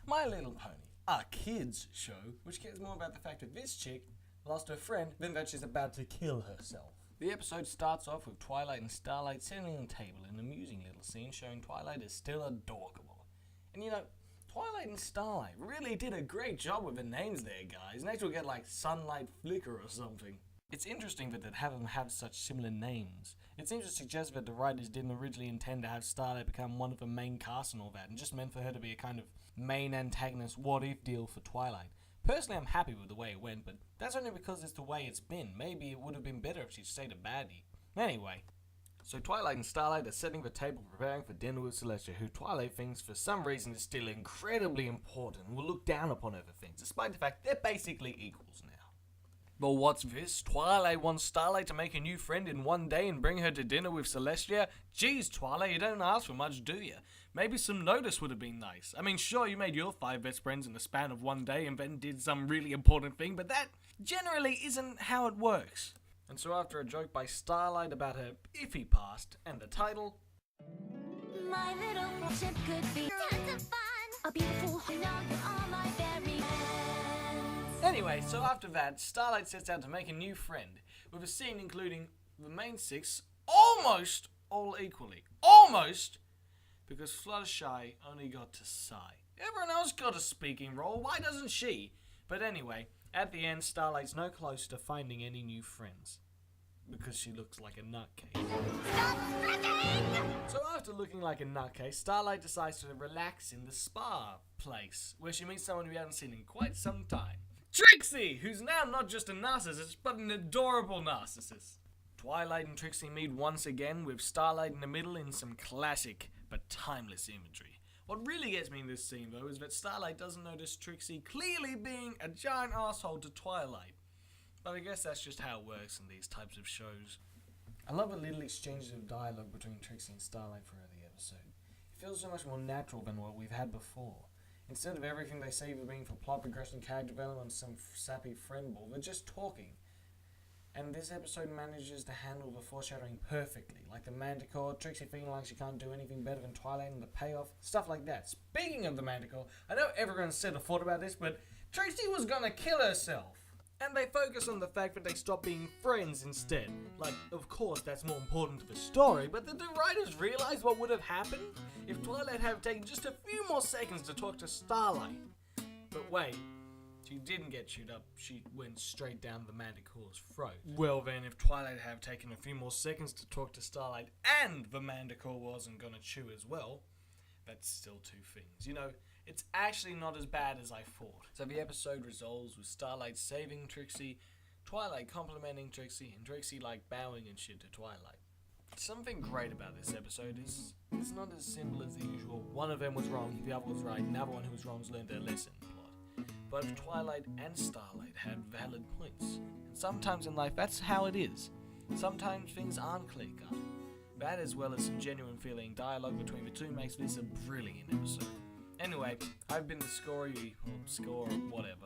My Little Pony, a kids show, which cares more about the fact that this chick lost her friend than that she's about to kill herself. The episode starts off with Twilight and Starlight sitting on a table in an amusing little scene showing Twilight is still adorable. And you know, Twilight and Starlight really did a great job with the names there, guys. Next we'll get like Sunlight Flicker or something. It's interesting that they'd have them have such similar names. It seems to suggest that the writers didn't originally intend to have Starlight become one of the main cast and all that, and just meant for her to be a kind of main antagonist what-if deal for Twilight. Personally, I'm happy with the way it went, but that's only because it's the way it's been. Maybe it would have been better if she stayed a baddie. Anyway, so Twilight and Starlight are setting the table preparing for dinner with Celestia, who Twilight thinks for some reason is still incredibly important and will look down upon other things, despite the fact they're basically equals now. But what's this? Twilight wants Starlight to make a new friend in one day and bring her to dinner with Celestia? Geez, Twilight, you don't ask for much, do you? Maybe some notice would have been nice. I mean, sure, you made your 5 best friends in the span of one day and then did some really important thing, but that generally isn't how it works. And so after a joke by Starlight about her iffy past and the title, My little friendship could be tons of fun. A beautiful, you know you're all my very friends. Anyway, so after that, Starlight sets out to make a new friend, with a scene including the main 6 almost all equally. Almost! Because Fluttershy only got to sigh. Everyone else got a speaking role, why doesn't she? But anyway, at the end, Starlight's no closer to finding any new friends. Because she looks like a nutcase. Stop stressing! So after looking like a nutcase, Starlight decides to relax in the spa place, where she meets someone we haven't seen in quite some time. Trixie, who's now not just a narcissist, but an adorable narcissist. Twilight and Trixie meet once again, with Starlight in the middle in some classic but timeless imagery. What really gets me in this scene, though, is that Starlight doesn't notice Trixie clearly being a giant asshole to Twilight. But I guess that's just how it works in these types of shows. I love the little exchanges of dialogue between Trixie and Starlight throughout the episode. It feels so much more natural than what we've had before. Instead of everything they say being for plot progression, character development, and some sappy friend ball, they're just talking. And this episode manages to handle the foreshadowing perfectly, like the Manticore, Trixie feeling like she can't do anything better than Twilight and the payoff, stuff like that. Speaking of the Manticore, I know everyone said a thought about this, but Trixie was gonna kill herself. And they focus on the fact that they stop being friends instead. Like, of course, that's more important to the story, but did the writers realize what would have happened if Twilight had taken just a few more seconds to talk to Starlight? But wait, she didn't get chewed up, she went straight down the Manticore's throat. Well then, if Twilight had taken a few more seconds to talk to Starlight and the Manticore wasn't gonna chew as well, that's still 2 things. You know, it's actually not as bad as I thought. So the episode resolves with Starlight saving Trixie, Twilight complimenting Trixie, and Trixie like bowing and shit to Twilight. Something great about this episode is it's not as simple as the usual one of them was wrong, the other was right, and the other one who was wrong's learned their lesson plot. Both Twilight and Starlight had valid points. And sometimes in life that's how it is. Sometimes things aren't clear cut. That as well as some genuine feeling dialogue between the two makes this a brilliant episode. Anyway, I've been the Score or whatever.